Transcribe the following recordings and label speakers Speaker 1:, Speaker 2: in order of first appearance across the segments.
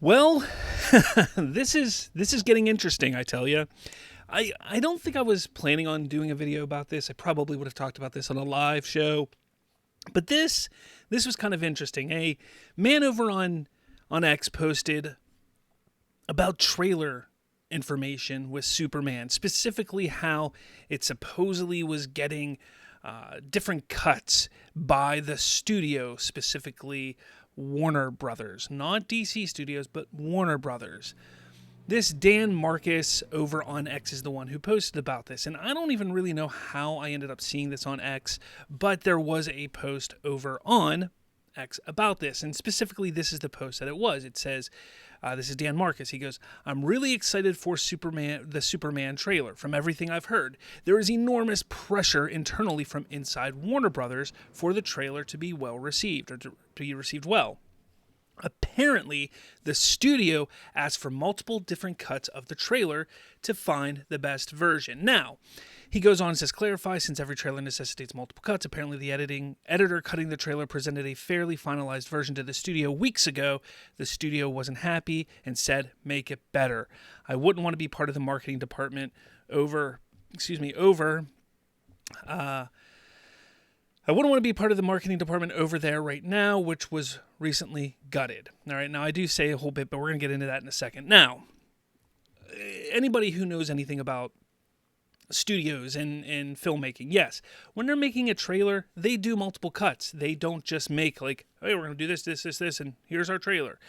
Speaker 1: Well, this is getting interesting, I tell you. I don't think I was planning on doing a video about this. I probably would have talked about this on a live show. But this was kind of interesting. A man over on X posted about trailer information with Superman, specifically how it supposedly was getting different cuts by the studio, specifically Warner Brothers. Not DC Studios, but Warner Brothers. This Dan Marcus over on X is the one who posted about this, and I don't even really know how I ended up seeing this on X, but there was a post over on X about this, and specifically this is the post that it was. It says, this is Dan Marcus. He goes, "I'm really excited for the Superman trailer. From everything I've heard, there is enormous pressure internally from inside Warner Brothers for the trailer to be well received, or to be received well. Apparently, the studio asked for multiple different cuts of the trailer to find the best version." Now, he goes on and says, "Clarifies, since every trailer necessitates multiple cuts, apparently the editor cutting the trailer presented a fairly finalized version to the studio weeks ago. The studio wasn't happy and said, make it better. I wouldn't want to be part of the marketing department I wouldn't want to be part of the marketing department over there right now, which was recently gutted." All right, now I do say a whole bit, but we're going to get into that in a second. Now, anybody who knows anything about studios and filmmaking, yes, when they're making a trailer, they do multiple cuts. They don't just make like, hey, we're going to do this, and here's our trailer.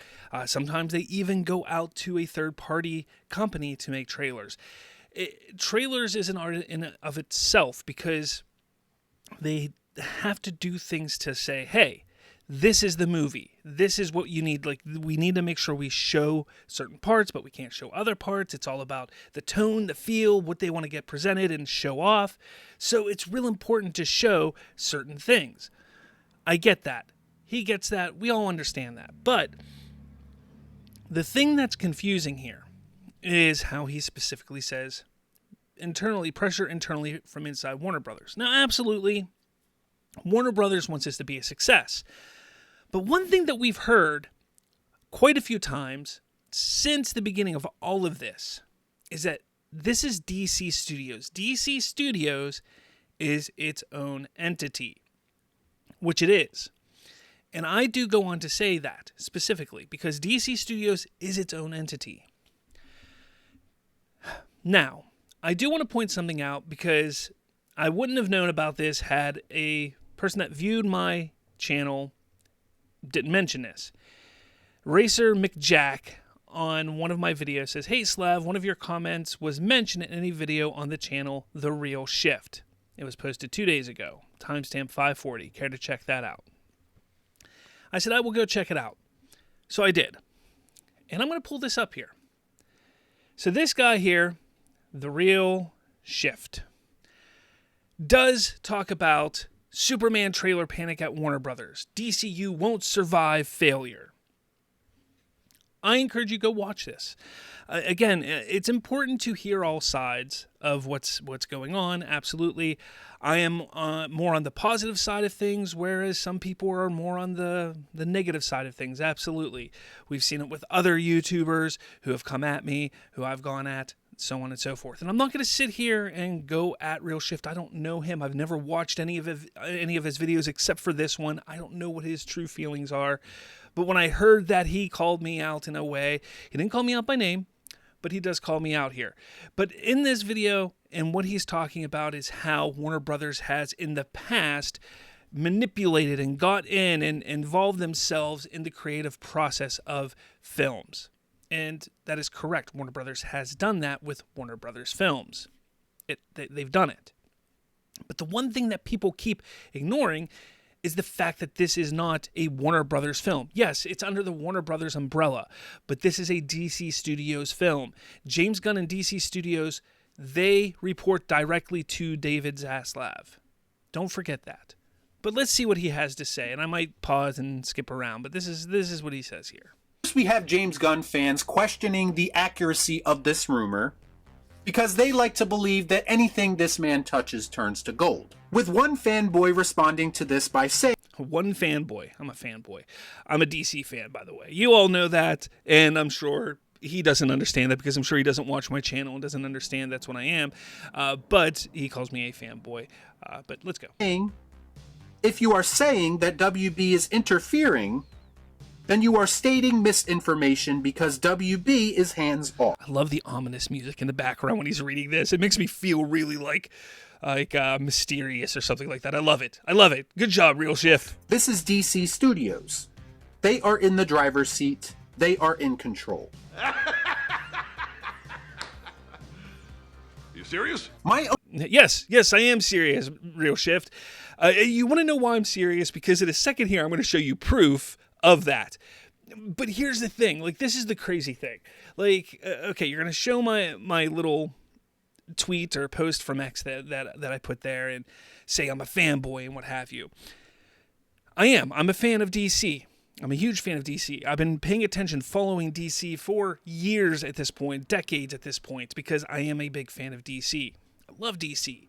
Speaker 1: Sometimes they even go out to a third-party company to make trailers. Trailers is an art in and of itself because they have to do things to say, hey, this is the movie. This is what you need. Like, we need to make sure we show certain parts, but we can't show other parts. It's all about the tone, the feel, what they want to get presented and show off. So it's real important to show certain things. I get that. He gets that. We all understand that. But the thing that's confusing here is how he specifically says pressure internally from inside Warner Brothers. Now, absolutely, Warner Brothers wants this to be a success. But one thing that we've heard quite a few times since the beginning of all of this is that this is DC Studios. DC Studios is its own entity, which it is. And I do go on to say that specifically because DC Studios is its own entity. Now, I do want to point something out because I wouldn't have known about this had a person that viewed my channel didn't mention this. Racer McJack on one of my videos says, "Hey Slav, one of your comments was mentioned in a video on the channel The Real Shift. It was posted 2 days ago. Timestamp 5:40. Care to check that out?" I said I will go check it out. So I did. And I'm going to pull this up here. So this guy here, The Real Shift, does talk about Superman trailer panic at Warner Brothers. DCU won't survive failure. I encourage you to go watch this. Again, it's important to hear all sides of what's going on. Absolutely. I am more on the positive side of things, whereas some people are more on the negative side of things. Absolutely. We've seen it with other YouTubers who have come at me, who I've gone at, so on and so forth. And I'm not going to sit here and go at Real Shift. I don't know him. I've never watched any of his videos except for this one. I don't know what his true feelings are. But when I heard that he called me out in a way, he didn't call me out by name, but he does call me out here. But in this video, and what he's talking about is how Warner Brothers has in the past manipulated and got in and involved themselves in the creative process of films. And that is correct. Warner Brothers has done that with Warner Brothers films. They've done it. But the one thing that people keep ignoring is the fact that this is not a Warner Brothers film. Yes, it's under the Warner Brothers umbrella, but this is a DC Studios film. James Gunn and DC Studios, they report directly to David Zaslav. Don't forget that. But let's see what he has to say, and I might pause and skip around, but this is what he says here.
Speaker 2: We have James Gunn fans questioning the accuracy of this rumor because they like to believe that anything this man touches turns to gold. With one fanboy responding to this by saying,
Speaker 1: One fanboy. I'm a fanboy. I'm a DC fan, by the way. You all know that, and I'm sure he doesn't understand that because I'm sure he doesn't watch my channel and doesn't understand that's what I am. But he calls me a fanboy. But let's go.
Speaker 2: If you are saying that WB is interfering, then you are stating misinformation because WB is hands off.
Speaker 1: I love the ominous music in the background when he's reading this. It makes me feel really like mysterious or something like that. I love it. Good job, Real Shift.
Speaker 2: This is DC Studios. They are in the driver's seat. They are in control.
Speaker 3: You serious?
Speaker 1: Yes, I am serious, Real Shift. You want to know why I'm serious? Because in a second here, I'm going to show you proof of that. But here's the thing. Like, this is the crazy thing. Like, okay, you're going to show my little tweet or post from X that I put there and say I'm a fanboy and what have you. I'm a fan of DC. I'm a huge fan of DC. I've been paying attention, following DC for years at this point, decades at this point, because I am a big fan of DC. I love DC.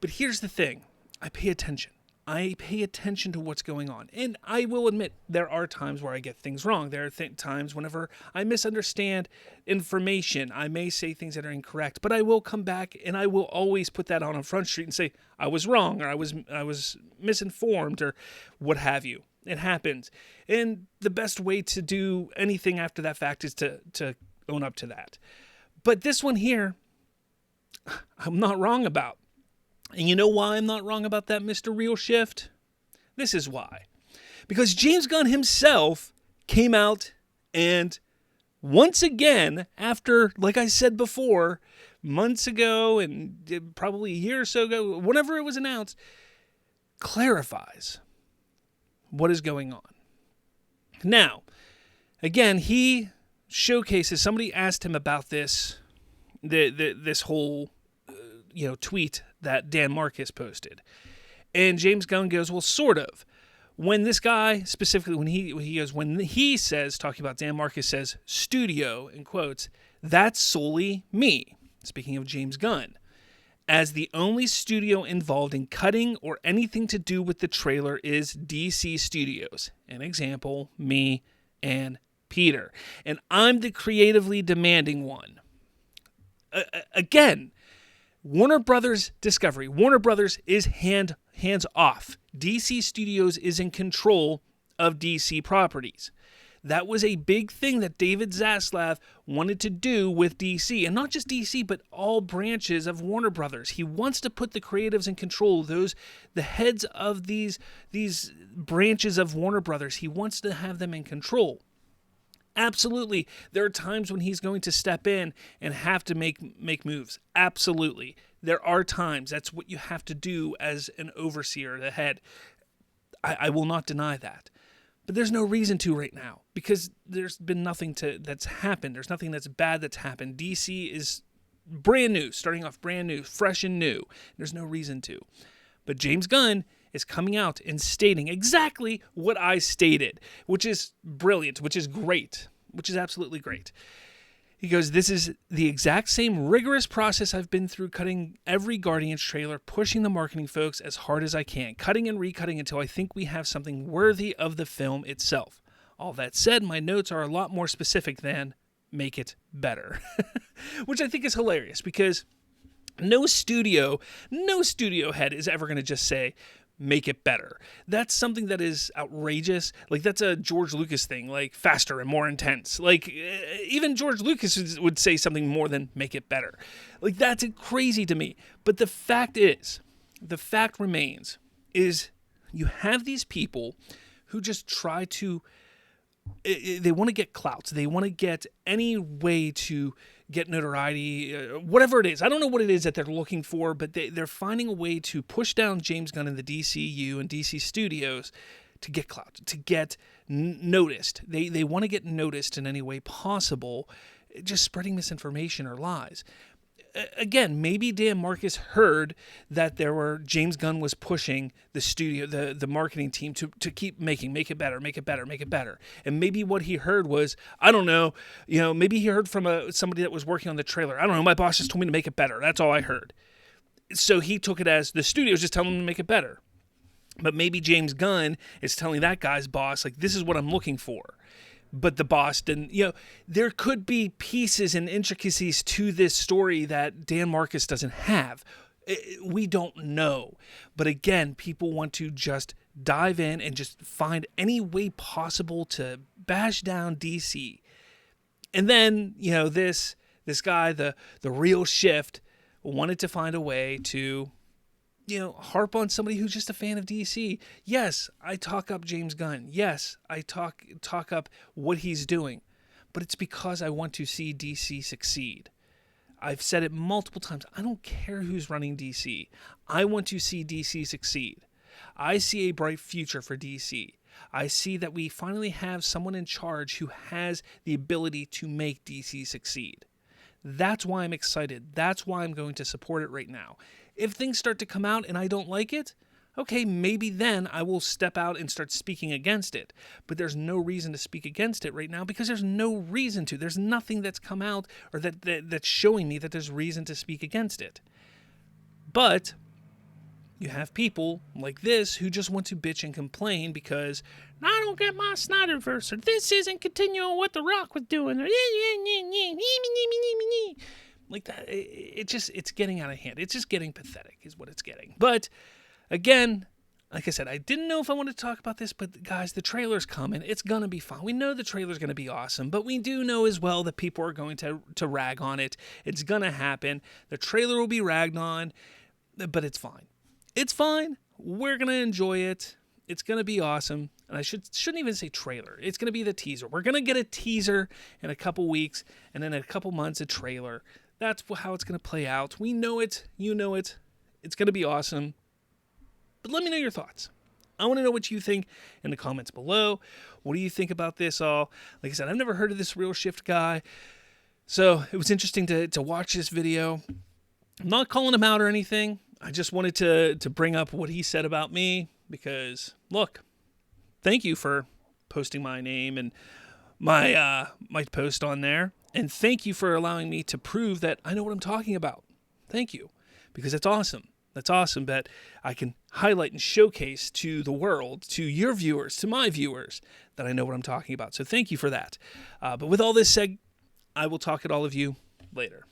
Speaker 1: But here's the thing. I pay attention. I pay attention to what's going on. And I will admit, there are times where I get things wrong. There are times whenever I misunderstand information. I may say things that are incorrect, but I will come back and I will always put that on Front Street and say, I was wrong, or I was misinformed, or what have you. It happens. And the best way to do anything after that fact is to own up to that. But this one here, I'm not wrong about. And you know why I'm not wrong about that, Mr. Real Shift? This is why. Because James Gunn himself came out and once again, after, like I said before, months ago and probably a year or so ago, whenever it was announced, clarifies what is going on. Now, again, he showcases, somebody asked him about this, this whole tweet that Dan Marcus posted. And James Gunn goes, well, sort of. When this guy, specifically, when he says, talking about Dan Marcus says, studio, in quotes, that's solely me, speaking of James Gunn, as the only studio involved in cutting or anything to do with the trailer is DC Studios. An example, me and Peter. And I'm the creatively demanding one. Again, Warner Brothers Discovery. Warner Brothers is hands off. DC Studios is in control of DC properties. That was a big thing that David Zaslav wanted to do with DC, and not just DC, but all branches of Warner Brothers. He wants to put the creatives in control, the heads of these branches of Warner Brothers. He wants to have them in control. Absolutely. There are times when he's going to step in and have to make moves. Absolutely. There are times. That's what you have to do as an overseer, the head. I will not deny that. But there's no reason to right now because there's been nothing that's happened. There's nothing that's bad that's happened. DC is brand new, starting off brand new, fresh and new. There's no reason to. But James Gunn is coming out and stating exactly what I stated, which is brilliant, which is great, which is absolutely great. He goes, this is the exact same rigorous process I've been through cutting every Guardians trailer, pushing the marketing folks as hard as I can, cutting and recutting until I think we have something worthy of the film itself. All that said, my notes are a lot more specific than make it better, which I think is hilarious because no studio head is ever going to just say, make it better. That's something that is outrageous. Like, that's a George Lucas thing, like faster and more intense. Like, even George Lucas would say something more than make it better. Like, that's crazy to me. But the fact remains, is you have these people who just try to, they want to get clout. They want to get any way to get notoriety, whatever it is. I don't know what it is that they're looking for, but they're finding a way to push down James Gunn in the DCU and DC Studios to get clout, to get noticed. They want to get noticed in any way possible, just spreading misinformation or lies. Again, maybe Dan Marcus heard that James Gunn was pushing the studio, the marketing team to keep make it better. And maybe what he heard was, I don't know, maybe he heard from somebody that was working on the trailer. I don't know, my boss just told me to make it better. That's all I heard. So he took it as the studio's just telling him to make it better. But maybe James Gunn is telling that guy's boss, like, this is what I'm looking for. But the boss didn't, there could be pieces and intricacies to this story that Dan Marcus doesn't have. We don't know. But again, people want to just dive in and just find any way possible to bash down DC. And then, this guy, the real Shift, wanted to find a way to, harp on somebody who's just a fan of DC. Yes, I talk up James Gunn. Yes, I talk up what he's doing. But it's because I want to see DC succeed. I've said it multiple times. I don't care who's running DC. I want to see DC succeed. I see a bright future for DC. I see that we finally have someone in charge who has the ability to make DC succeed. That's why I'm excited. That's why I'm going to support it right now. If things start to come out and I don't like it, okay, maybe then I will step out and start speaking against it. But there's no reason to speak against it right now because there's no reason to. There's nothing that's come out or that's showing me that there's reason to speak against it. But you have people like this who just want to bitch and complain because I don't get my Snyderverse, or this isn't continuing what The Rock was doing. Like that, it's getting out of hand. It's just getting pathetic is what it's getting. But again, like I said, I didn't know if I wanted to talk about this, but guys, the trailer's coming. It's going to be fun. We know the trailer's going to be awesome, but we do know as well that people are going to rag on it. It's going to happen. The trailer will be ragged on, but it's fine. It's fine. We're going to enjoy it. It's going to be awesome. And I shouldn't even say trailer. It's going to be the teaser. We're going to get a teaser in a couple weeks, and then in a couple months, a trailer. That's how it's going to play out. We know it. You know it. It's going to be awesome. But let me know your thoughts. I want to know what you think in the comments below. What do you think about this all? Like I said, I've never heard of this Real Shift guy. So it was interesting to watch this video. I'm not calling him out or anything. I just wanted to bring up what he said about me because, look, thank you for posting my name and my post on there. And thank you for allowing me to prove that I know what I'm talking about. Thank you. Because it's awesome. That's awesome that I can highlight and showcase to the world, to your viewers, to my viewers, that I know what I'm talking about. So thank you for that. But with all this said, I will talk at all of you later.